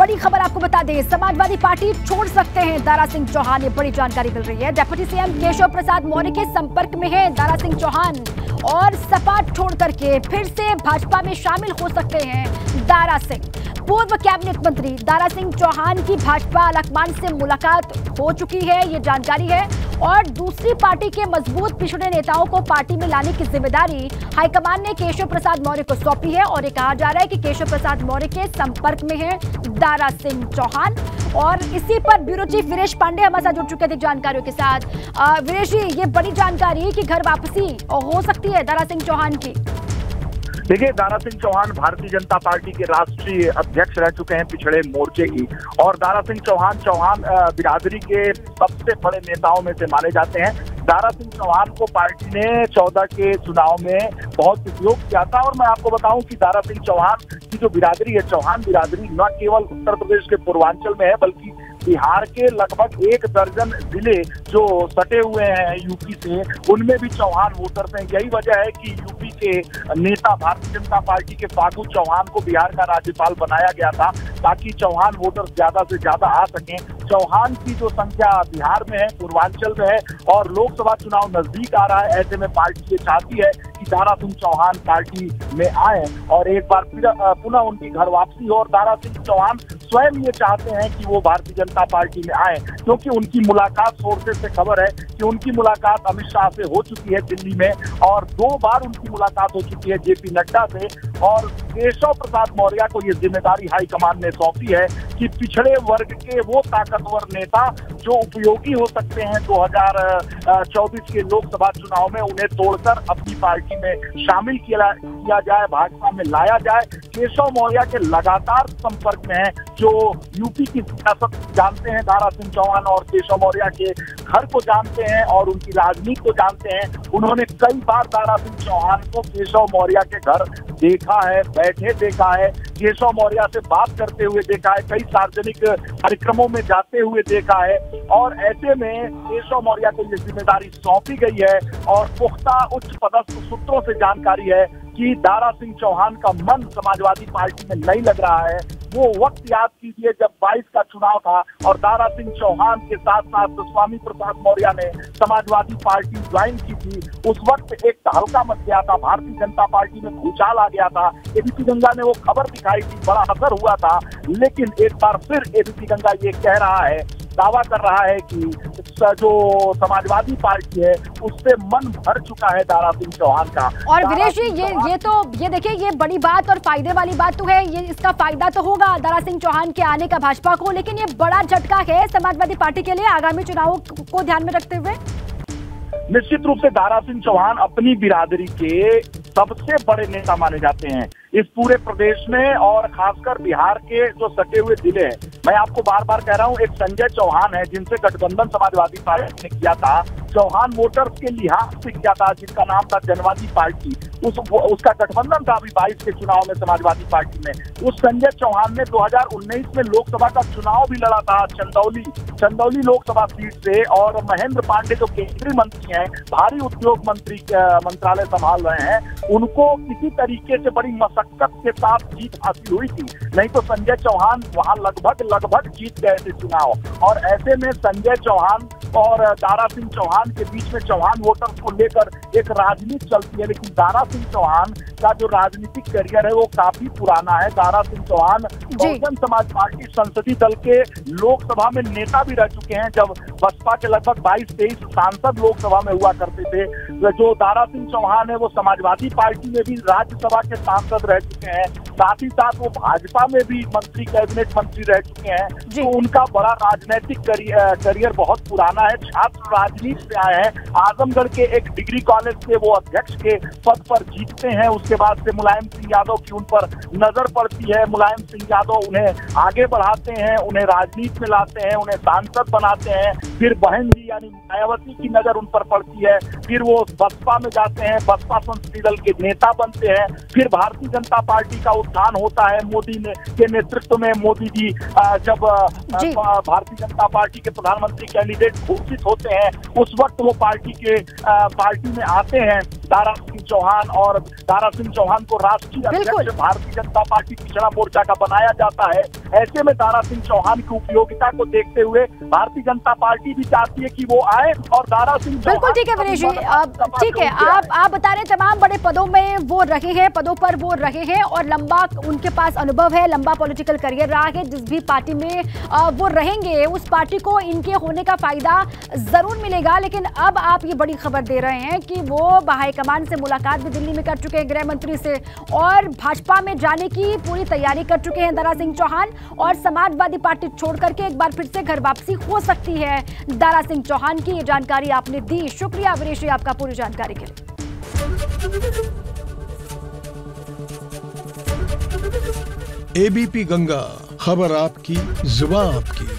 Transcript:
बड़ी खबर आपको बता दें, समाजवादी पार्टी छोड़ सकते हैं दारा सिंह चौहान। ये बड़ी जानकारी मिल रही है। डिप्टी सीएम केशव प्रसाद मौर्य के संपर्क में है दारा सिंह चौहान और सपा छोड़ करके फिर से भाजपा में शामिल हो सकते हैं दारा सिंह। पूर्व कैबिनेट मंत्री दारा सिंह चौहान की भाजपा आलाकमान से मुलाकात हो चुकी है, ये जानकारी है। और दूसरी पार्टी के मजबूत पिछड़े नेताओं को पार्टी में लाने की जिम्मेदारी हाईकमान ने केशव प्रसाद मौर्य को सौंपी है। और ये कहा जा रहा है कि केशव प्रसाद मौर्य के संपर्क में है दारा सिंह चौहान। और इसी पर ब्यूरो चीफ वीरेश पांडे हमारे साथ जुड़ चुके थे जानकारियों के साथ। वीरेश जी, ये बड़ी जानकारी कि घर वापसी हो सकती है दारा सिंह चौहान की। देखिए, दारा सिंह चौहान भारतीय जनता पार्टी के राष्ट्रीय अध्यक्ष रह चुके हैं पिछड़े मोर्चे की। और दारा सिंह चौहान बिरादरी के सबसे बड़े नेताओं में से माने जाते हैं। दारा सिंह चौहान को पार्टी ने 14 के चुनाव में बहुत उपयोग किया था। और मैं आपको बताऊं कि दारा सिंह चौहान की जो बिरादरी है, चौहान बिरादरी, न केवल उत्तर प्रदेश के पूर्वांचल में है बल्कि बिहार के लगभग 1 दर्जन जिले जो सटे हुए हैं यूपी से, उनमें भी चौहान वोटर्स हैं। यही वजह है कि यूपी के नेता भारतीय जनता पार्टी के फागू चौहान को बिहार का राज्यपाल बनाया गया था ताकि चौहान वोटर्स ज्यादा से ज्यादा आ सकें। चौहान की जो संख्या बिहार में है, पूर्वांचल में है और लोकसभा चुनाव नजदीक आ रहा है, ऐसे में पार्टी ये चाहती है कि दारा सिंह चौहान पार्टी में आए और एक बार फिर पुनः उनकी घर वापसी हो। और दारा सिंह चौहान स्वयं ये चाहते हैं कि वो भारतीय जनता पार्टी में आए, क्योंकि उनकी मुलाकात, सोर्सेज से खबर है कि उनकी मुलाकात अमित शाह से हो चुकी है दिल्ली में और 2 बार उनकी मुलाकात हो चुकी है जेपी नड्डा से। और केशव प्रसाद मौर्य को ये जिम्मेदारी हाईकमान ने सौंपी है कि पिछड़े वर्ग के वो ताकतवर नेता जो उपयोगी हो सकते हैं 2024 के लोकसभा चुनाव में, उन्हें तोड़कर अपनी पार्टी में शामिल किया जाए, भाजपा में लाया जाए। केशव मौर्य के लगातार संपर्क में है, जो यूपी की सियासत जानते हैं दारा सिंह चौहान और केशव मौर्य के घर को जानते हैं और उनकी राजनीति को जानते हैं। उन्होंने कई बार दारा सिंह चौहान को केशव मौर्य के घर देखा है, बैठे देखा है, केशव मौर्य से बात करते हुए देखा है, कई सार्वजनिक कार्यक्रमों में जाते हुए देखा है। और ऐसे में केशव मौर्य को ये जिम्मेदारी सौंपी गई है और पुख्ता उच्च पदस्थ सूत्रों से जानकारी है कि दारा सिंह चौहान का मन समाजवादी पार्टी में नहीं लग रहा है। वो वक्त याद कीजिए जब 22 का चुनाव था और दारा सिंह चौहान के साथ साथ स्वामी प्रसाद मौर्य ने समाजवादी पार्टी ज्वाइन की थी। उस वक्त एक तहलका मच गया था, भारतीय जनता पार्टी में भूचाल आ गया था। एबीपी गंगा ने वो खबर दिखाई थी, बड़ा असर हुआ था। लेकिन एक बार फिर एबीपी गंगा ये कह रहा है, दावा कर रहा है कि जो समाजवादी पार्टी है उससे मन भर चुका है दारा सिंह चौहान का। और वीरेश जी, ये देखिए, ये बड़ी बात और फायदे वाली बात तो है। ये इसका फायदा तो होगा दारा सिंह चौहान के आने का भाजपा को, लेकिन ये बड़ा झटका है समाजवादी पार्टी के लिए आगामी चुनावों को ध्यान में रखते हुए। निश्चित रूप से दारा सिंह चौहान अपनी बिरादरी के सबसे बड़े नेता माने जाते हैं इस पूरे प्रदेश में और खासकर बिहार के जो सटे हुए जिले हैं। मैं आपको बार बार कह रहा हूं, एक संजय चौहान है जिनसे गठबंधन समाजवादी पार्टी ने किया था, चौहान वोटर्स के लिहाज से किया था, जिनका नाम था जनवादी पार्टी। उसका गठबंधन था अभी 22 के चुनाव में समाजवादी पार्टी में। उस संजय चौहान ने 2019 में लोकसभा का चुनाव भी लड़ा था चंदौली लोकसभा सीट से। और महेंद्र पांडे जो केंद्रीय मंत्री हैं, भारी उद्योग मंत्री मंत्रालय संभाल रहे हैं, उनको किसी तरीके से बड़ी मशक्कत के साथ जीत हासिल हुई थी, नहीं तो संजय चौहान वहां लगभग जीत गए थे चुनाव। और ऐसे में संजय चौहान और दारा सिंह चौहान के बीच में चौहान वोटर्स को लेकर एक राजनीति चलती है। लेकिन दारा सिंह चौहान का जो राजनीतिक करियर है वो काफी पुराना है। दारा सिंह चौहान बहुजन समाज पार्टी संसदीय दल के लोकसभा में नेता भी रह चुके हैं, जब बसपा के लगभग 22-23 सांसद लोकसभा में हुआ करते थे। जो दारा सिंह चौहान है वो समाजवादी पार्टी में भी राज्यसभा के सांसद रह चुके हैं, साथ ही साथ वो भाजपा में भी कैबिनेट मंत्री रह चुके हैं। तो उनका बड़ा राजनीतिक करियर बहुत पुराना है। छात्र राजनीति से आए हैं, आजमगढ़ के एक डिग्री कॉलेज से वो अध्यक्ष के पद पर जीतते हैं। उसके बाद से मुलायम सिंह यादव की उन पर नजर पड़ती है, मुलायम सिंह यादव उन्हें आगे बढ़ाते हैं, उन्हें राजनीति में लाते हैं, उन्हें सांसद बनाते हैं। फिर बहन जी यानी मायावती की नजर उन पर पड़ती है, फिर वो बसपा में जाते हैं, बसपा संसदीय दल के नेता बनते हैं। फिर भारतीय जनता पार्टी का उत्थान होता है मोदी के नेतृत्व में। मोदी जी जब भारतीय जनता पार्टी के प्रधानमंत्री कैंडिडेट घोषित होते हैं, उस वक्त वो पार्टी में आते हैं दारा सिंह चौहान और दारा सिंह चौहान को राष्ट्रीय अध्यक्ष भारतीय जनता पार्टी पिछड़ा मोर्चा का बनाया जाता है। ऐसे में दारा सिंह चौहान की उपयोगिता को देखते हुए भारतीय जनता पार्टी भी चाहती है कि वो आए और दारा सिंह चौहान। बिल्कुल ठीक है विनेश जी, ठीक है, आप बता रहे तमाम बड़े पदों में वो रहे हैं, पदों पर वो रहे हैं और लंबा उनके पास अनुभव है, लंबा पॉलिटिकल करियर रहा है। जिस भी पार्टी में वो रहेंगे उस पार्टी को इनके होने का फायदा जरूर मिलेगा। लेकिन अब आप ये बड़ी खबर दे रहे हैं कि वो हाईकमान से मुलाकात भी दिल्ली में कर चुके हैं, गृह मंत्री से, और भाजपा में जाने की पूरी तैयारी कर चुके हैं दारा सिंह चौहान, और समाजवादी पार्टी छोड़ करके एक बार फिर से घर वापसी हो सकती है दारा सिंह चौहान की। ये जानकारी आपने दी, शुक्रिया विनेश जी आपका पूरी जानकारी के लिए। एबीपी गंगा, खबर आपकी, जुबान आपकी।